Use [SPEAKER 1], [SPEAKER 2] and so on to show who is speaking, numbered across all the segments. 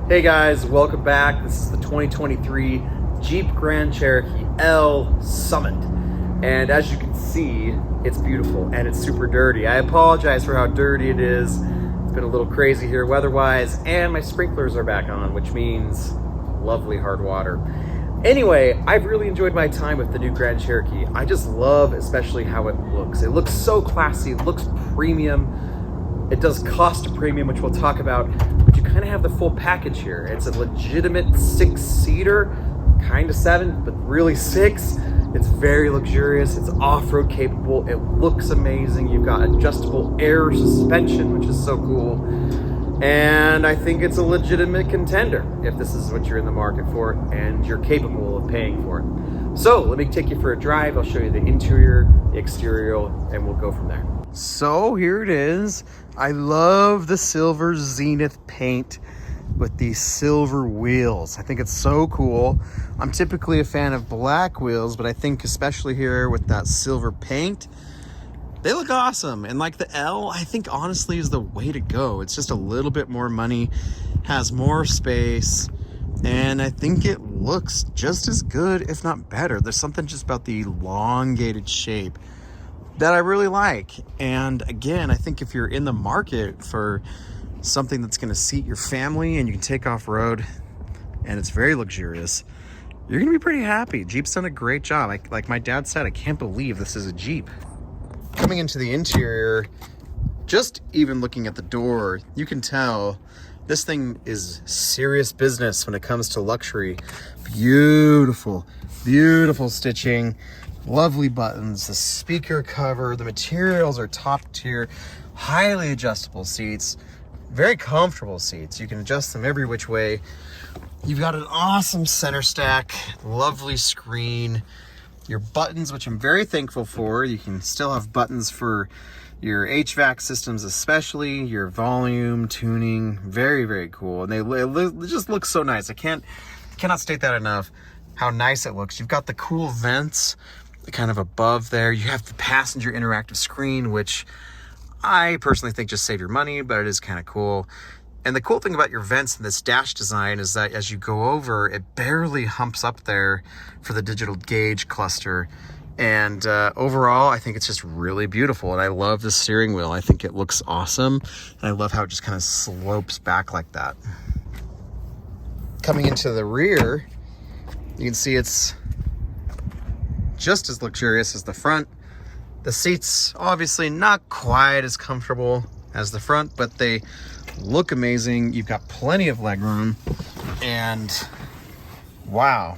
[SPEAKER 1] Hey guys, welcome back. This is the 2023 Jeep Grand Cherokee L Summit. And as you can see, it's beautiful and it's super dirty. I apologize for how dirty it is. It's been a little crazy here weather-wise, and my sprinklers are back on, which means lovely hard water. Anyway, I've really enjoyed my time with the new Grand Cherokee. I just love especially how it looks. It looks so classy, it looks premium. It does cost a premium, which we'll talk about, but you kind of have the full package here. It's a legitimate six-seater, kind of seven, but really six. It's very luxurious, it's off-road capable, it looks amazing. You've got adjustable air suspension, which is so cool. And I think it's a legitimate contender if this is what you're in the market for and you're capable of paying for it. So let me take you for a drive. I'll show you the interior, the exterior, and we'll go from there. So here it is. I love the silver Zenith paint with these silver wheels. I think it's so cool. I'm typically a fan of black wheels, but I think especially here with that silver paint, they look awesome. And like the L, I think honestly is the way to go. It's just a little bit more money, has more space, and I think it looks just as good, if not better. There's something just about the elongated shape that I really like. And again, I think if you're in the market for something that's going to seat your family and you can take off road and it's very luxurious, you're going to be pretty happy. Jeep's done a great job. Like my dad said, I can't believe this is a Jeep. Coming into the interior, just even looking at the door, you can tell this thing is serious business when it comes to luxury. Beautiful, beautiful stitching. Lovely buttons, the speaker cover, the materials are top tier, highly adjustable seats, very comfortable seats. You can adjust them every which way. You've got an awesome center stack, lovely screen, your buttons, which I'm very thankful for. You can still have buttons for your HVAC systems, especially your volume, tuning, very, very cool. And they just look so nice. I cannot state that enough, how nice it looks. You've got the cool vents kind of above there. You have the passenger interactive screen, which I personally think just save your money, but it is kind of cool. And the cool thing about your vents in this dash design is that as you go over, it barely humps up there for the digital gauge cluster. And overall, I think it's just really beautiful. And I love the steering wheel. I think it looks awesome. And I love how it just kind of slopes back like that. Coming into the rear, you can see it's just as luxurious as the front. The seats obviously not quite as comfortable as the front, but they look amazing. You've got plenty of legroom, and wow,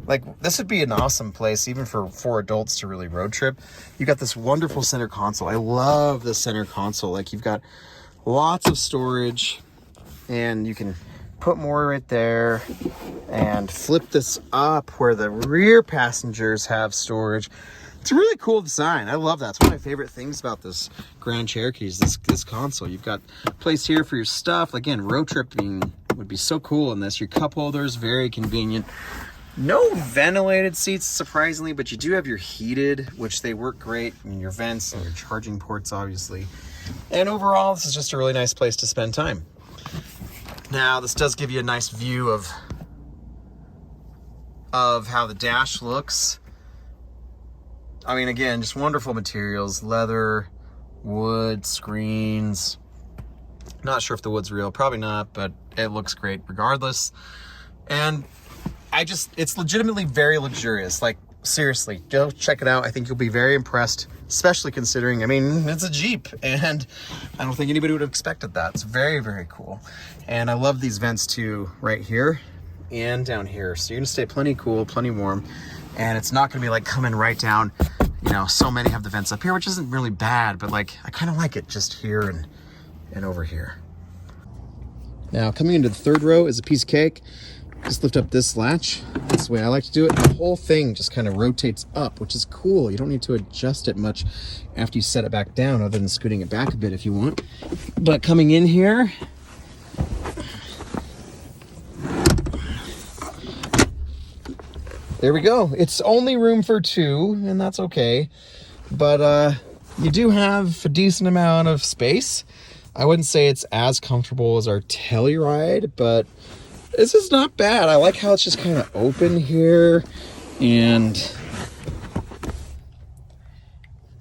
[SPEAKER 1] like this would be an awesome place even for 4 adults to really road trip. You got this wonderful center console. I love the center console. Like you've got lots of storage, and you can put more right there and flip this up where the rear passengers have storage. It's a really cool design. I love that. It's one of my favorite things about this Grand Cherokee is this console. You've got a place here for your stuff. Again, road tripping would be so cool in this. Your cup holders, very convenient. No ventilated seats, surprisingly, but you do have your heated, which they work great, and your vents and your charging ports, obviously. And overall, this is just a really nice place to spend time. Now, this does give you a nice view of how the dash looks. I mean, again, just wonderful materials, leather, wood, screens. Not sure if the wood's real, probably not, but it looks great regardless. And it's legitimately very luxurious. Like, seriously, go check it out. I think you'll be very impressed, especially considering, I mean, it's a Jeep, and I don't think anybody would have expected that. It's very, very cool. And I love these vents too, right here and down here. So you're gonna stay plenty cool, plenty warm, and it's not gonna be like coming right down. You know, so many have the vents up here, which isn't really bad, but like, I kind of like it just here and over here. Now, coming into the third row is a piece of cake. Just lift up this latch. That's the way I like to do it. The whole thing just kind of rotates up, which is cool. You don't need to adjust it much after you set it back down, other than scooting it back a bit if you want. But coming in here, there we go. It's only room for 2, and that's okay. But you do have a decent amount of space. I wouldn't say it's as comfortable as our Telluride, but this is not bad. I like how it's just kind of open here. And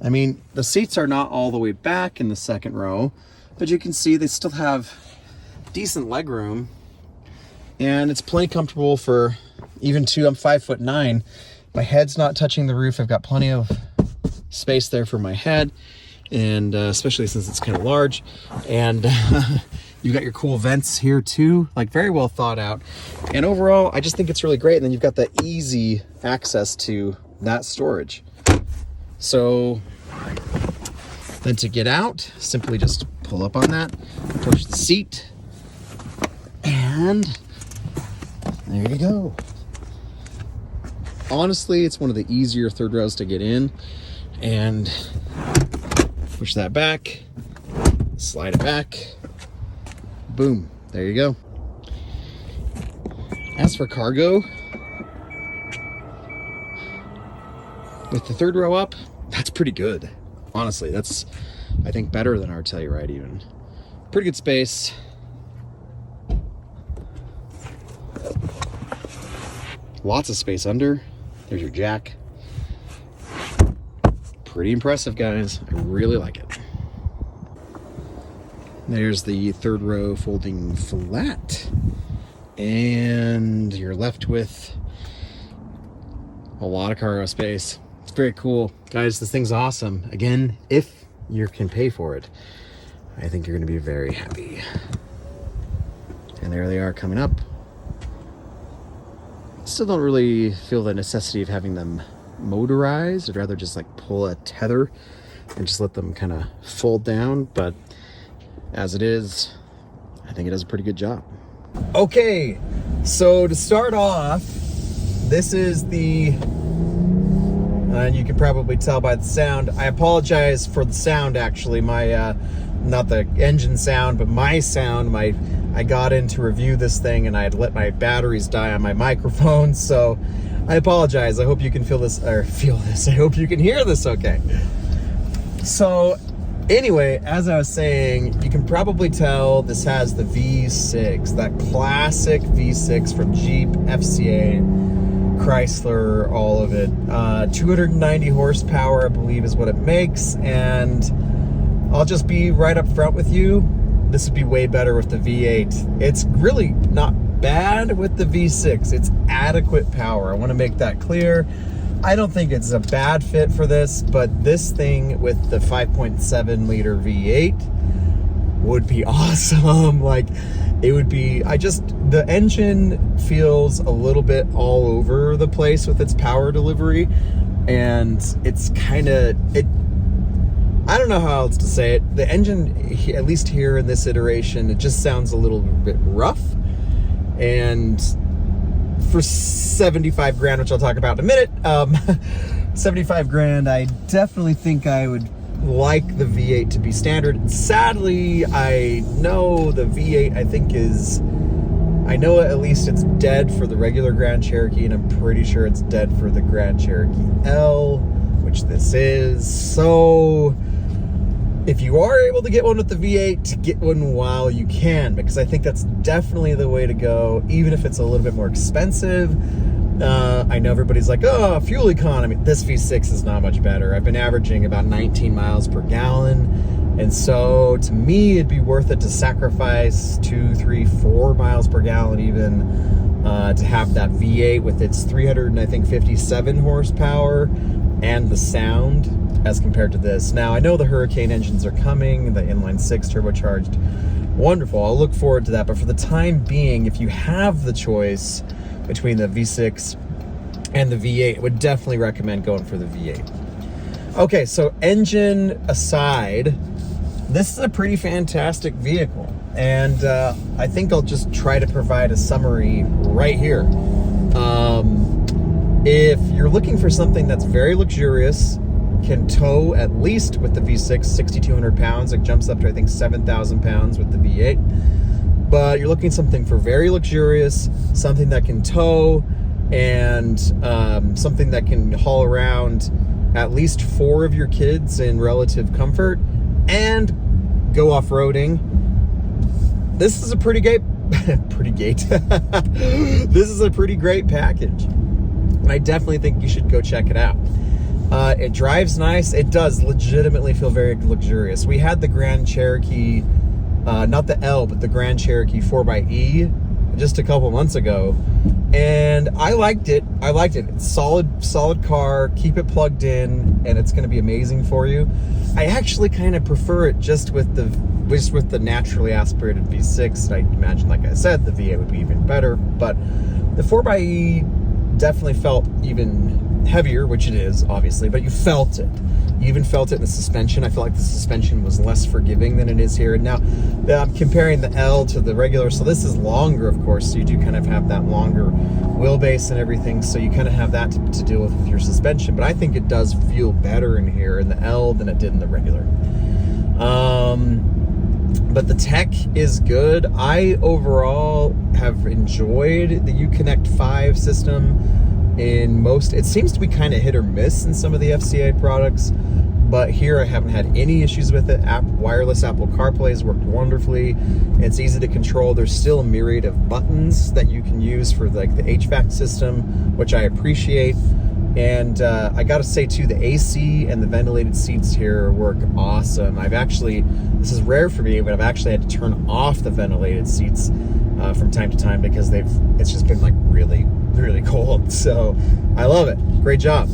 [SPEAKER 1] I mean, the seats are not all the way back in the second row, but you can see they still have decent leg room, and it's plenty comfortable for even two. I'm 5'9". My head's not touching the roof. I've got plenty of space there for my head, and especially since it's kind of large. And you got your cool vents here too, like very well thought out. And overall, I just think it's really great. And then you've got the easy access to that storage. So then to get out, simply just pull up on that, push the seat, and there you go. Honestly, it's one of the easier third rows to get in. And push that back, slide it back, boom, there you go. As for cargo, with the third row up, that's pretty good. Honestly, that's, I think, better than our Telluride even. Pretty good space. Lots of space under. There's your jack. Pretty impressive, guys. I really like it. There's the third row folding flat. And you're left with a lot of cargo space. It's very cool. Guys, this thing's awesome. Again, if you can pay for it, I think you're going to be very happy. And there they are coming up. Still don't really feel the necessity of having them motorized. I'd rather just like pull a tether and just let them kind of fold down. But as it is, I think it does a pretty good job. Okay, so to start off, this is the, and you can probably tell by the sound, I apologize for the sound actually, my, not the engine sound, but my sound, I got in to review this thing and I had let my batteries die on my microphone, so I apologize. I hope you can feel this. I hope you can hear this okay. So anyway, as I was saying, you can probably tell this has the V6, that classic V6 from Jeep, FCA, Chrysler, all of it. 290 horsepower, I believe, is what it makes. And I'll just be right up front with you. This would be way better with the V8. It's really not bad with the V6. It's adequate power. I want to make that clear. I don't think it's a bad fit for this, but this thing with the 5.7 liter V8 would be awesome. Like, it would be, the engine feels a little bit all over the place with its power delivery, and it's kind of, I don't know how else to say it. The engine, at least here in this iteration, it just sounds a little bit rough. And for 75 grand, which I'll talk about in a minute, 75 grand, I definitely think I would like the V8 to be standard. Sadly, I know the V8, I know at least it's dead for the regular Grand Cherokee, and I'm pretty sure it's dead for the Grand Cherokee L, which this is. So if you are able to get one with the V8, get one while you can, because I think that's definitely the way to go, even if it's a little bit more expensive. I know everybody's like, oh, fuel economy. This V6 is not much better. I've been averaging about 19 miles per gallon. And so to me, it'd be worth it to sacrifice 2, 3, 4 miles per gallon even to have that V8 with its 357 horsepower and the sound as compared to this. Now, I know the Hurricane engines are coming, the inline 6 turbocharged. Wonderful. I'll look forward to that. But for the time being, if you have the choice between the V6 and the V8, I would definitely recommend going for the V8. Okay, so engine aside, this is a pretty fantastic vehicle. And I think I'll just try to provide a summary right here. If you're looking for something that's very luxurious, can tow at least with the V6, 6,200 pounds. It jumps up to, I think, 7,000 pounds with the V8. But you're looking something for very luxurious, something that can tow, and something that can haul around at least 4 of your kids in relative comfort, and go off-roading, this is a pretty great this is a pretty great package. And I definitely think you should go check it out. It drives nice. It does legitimately feel very luxurious. We had the Grand Cherokee, not the L, but the Grand Cherokee 4xe just a couple months ago, and I liked it. It's solid car. Keep it plugged in, and it's going to be amazing for you. I actually kind of prefer it just with the naturally aspirated V6. I imagine, like I said, the V8 would be even better, but the 4xe definitely felt even heavier, which it is, obviously, but you felt it. You even felt it in the suspension. I feel like the suspension was less forgiving than it is here. And now I'm comparing the L to the regular, so this is longer, of course, so you do kind of have that longer wheelbase and everything, so you kind of have that to deal with your suspension. But I think it does feel better in here in the L than it did in the regular. But the tech is good. I overall have enjoyed the Uconnect 5 system. It seems to be kind of hit or miss in some of the FCA products, but here I haven't had any issues with it. Wireless Apple CarPlay has worked wonderfully. It's easy to control. There's still a myriad of buttons that you can use for like the HVAC system, which I appreciate. And I gotta say too, the AC and the ventilated seats here work awesome. This is rare for me, but I've actually had to turn off the ventilated seats from time to time because it's just been like really cold. So I love it. Great job.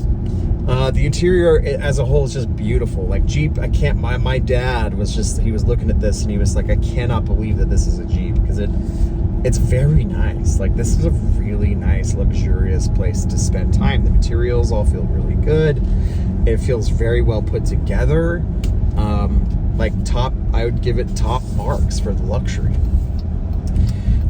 [SPEAKER 1] The interior as a whole is just beautiful. Like Jeep, my dad he was looking at this and he was like, I cannot believe that this is a Jeep, because it's very nice. Like, this is a really nice, luxurious place to spend time. The materials all feel really good. It feels very well put together. I would give it top marks for the luxury.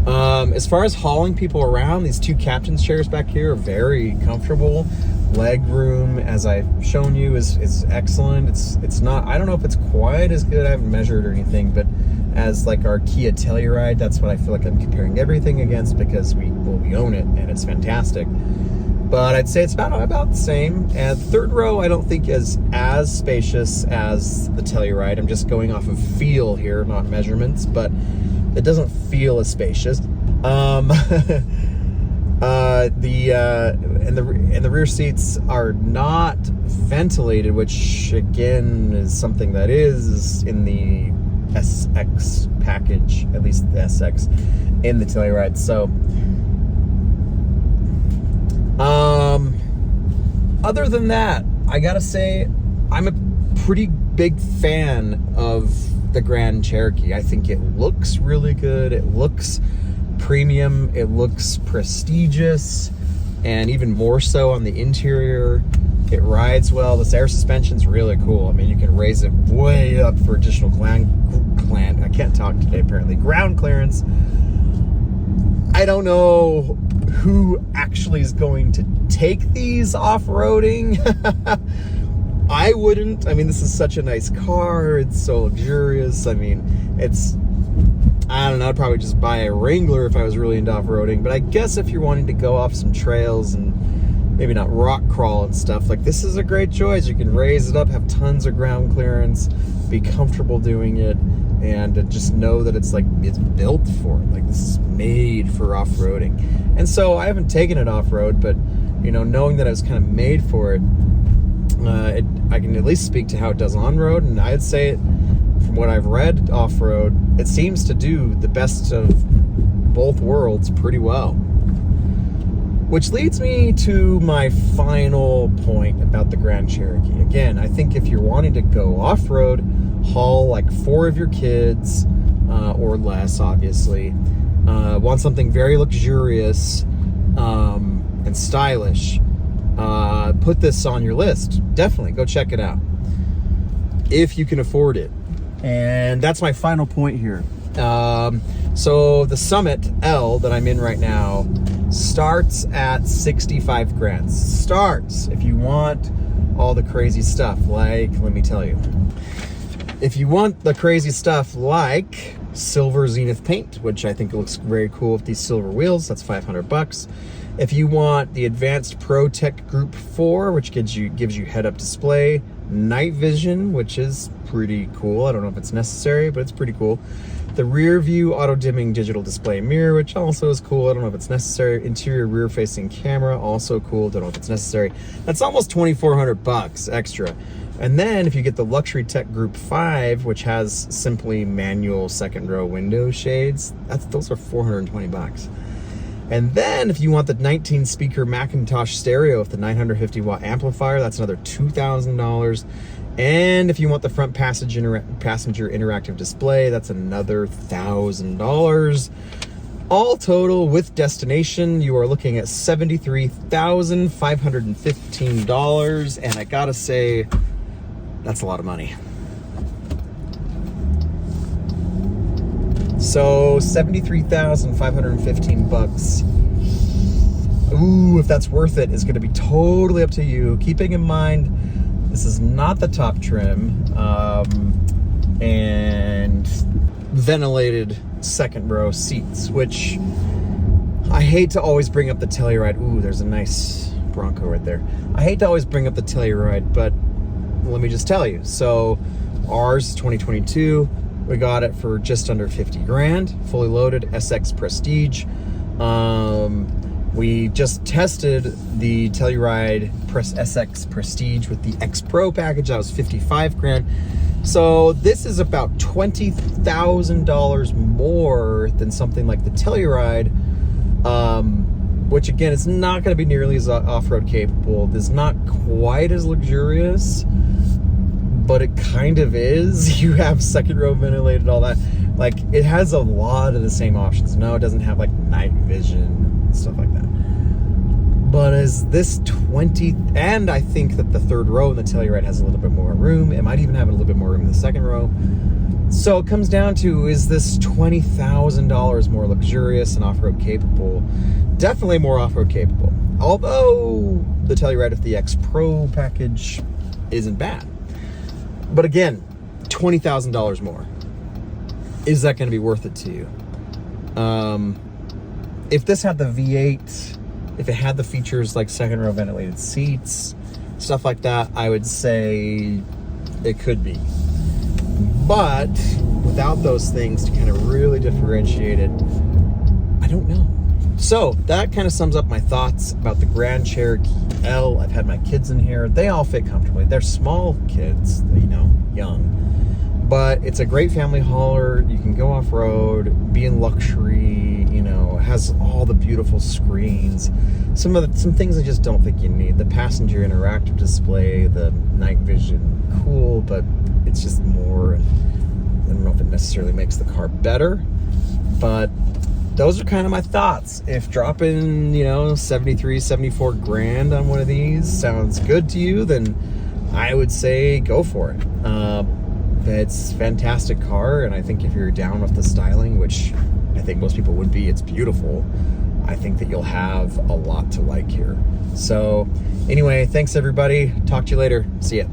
[SPEAKER 1] As far as hauling people around, these two captain's chairs back here are very comfortable. Leg room, as I've shown you, is excellent. It's not, I don't know if it's quite as good, I haven't measured or anything, but as like our Kia Telluride, that's what I feel like I'm comparing everything against, because we own it and it's fantastic. But I'd say it's about the same. And the third row I don't think is as spacious as the Telluride. I'm just going off of feel here, not measurements, but it doesn't feel as spacious. The rear seats are not ventilated, which again is something that is in the SX package, at least the SX in the Telluride. So other than that, I gotta say I'm a pretty big fan of the Grand Cherokee. I think it looks really good. It looks premium. It looks prestigious, and even more so on the interior. It rides well. This air suspension's really cool. I mean, you can raise it way up for additional I can't talk today, apparently. Ground clearance. I don't know who actually is going to take these off-roading. I wouldn't. I mean, this is such a nice car. It's so luxurious. I mean, I don't know, I'd probably just buy a Wrangler if I was really into off-roading. But I guess if you're wanting to go off some trails and maybe not rock crawl and stuff, like, this is a great choice. You can raise it up, have tons of ground clearance, be comfortable doing it, and just know that it's built for it. Like, this is made for off-roading. And so I haven't taken it off-road, but knowing that it was kind of made for it, I can at least speak to how it does on-road. And I'd say, from what I've read off-road, it seems to do the best of both worlds pretty well. Which leads me to my final point about the Grand Cherokee. Again, I think if you're wanting to go off-road, haul like 4 of your kids, or less, obviously, want something very luxurious and stylish, put this on your list. Definitely go check it out if you can afford it. And that's my final point here. So the Summit L that I'm in right now starts at 65 grand. Starts. If you want all the crazy stuff, like, let me tell you, if you want the crazy stuff like silver Zenith paint, which I think looks very cool with these silver wheels. That's $500. If you want the Advanced Pro Tech Group 4, which gives you head-up display, night vision, which is pretty cool. I don't know if it's necessary, but it's pretty cool. The rear view auto-dimming digital display mirror, which also is cool. I don't know if it's necessary. Interior rear-facing camera, also cool. Don't know if it's necessary. That's almost $2,400 extra. And then if you get the Luxury Tech Group 5, which has simply manual second row window shades, those are $420. And then if you want the 19 speaker Macintosh stereo with the 950 watt amplifier, that's another $2,000. And if you want the front passenger interactive display, that's another $1,000. All total with destination, you are looking at $73,515. And I gotta say, that's a lot of money. So $73,515. Ooh, if that's worth it is going to be totally up to you. Keeping in mind, this is not the top trim, and ventilated second row seats, which I hate to always bring up the Telluride. Ooh, there's a nice Bronco right there. I hate to always bring up the Telluride, but let me just tell you. So ours 2022. We got it for just under 50 grand, fully loaded SX Prestige. We just tested the Telluride SX Prestige with the X Pro package. That was 55 grand. So this is about $20,000 more than something like the Telluride, which again, is not going to be nearly as off-road capable. It's not quite as luxurious, but it kind of is. You have second row ventilated, all that. Like, it has a lot of the same options. No, it doesn't have like night vision, stuff like that. But is this 20, and I think that the third row in the Telluride has a little bit more room. It might even have a little bit more room in the second row. So it comes down to, is this $20,000 more luxurious and off-road capable? Definitely more off-road capable. Although the Telluride with the X Pro package isn't bad. But again, $20,000 more. Is that going to be worth it to you? If this had the V8, if it had the features like second row ventilated seats, stuff like that, I would say it could be. But without those things to kind of really differentiate it, I don't know. So that kind of sums up my thoughts about the Grand Cherokee L. I've had my kids in here. They all fit comfortably. They're small kids, you know, young. But it's a great family hauler. You can go off-road, be in luxury, you know, has all the beautiful screens. Some things I just don't think you need. The passenger interactive display, the night vision, cool, but it's just more. And I don't know if it necessarily makes the car better, but those are kind of my thoughts. If dropping, you know, 73, 74 grand on one of these sounds good to you, then I would say go for it. It's a fantastic car, and I think if you're down with the styling, which I think most people would be, it's beautiful. I think that you'll have a lot to like here. So anyway, thanks everybody. Talk to you later. See ya.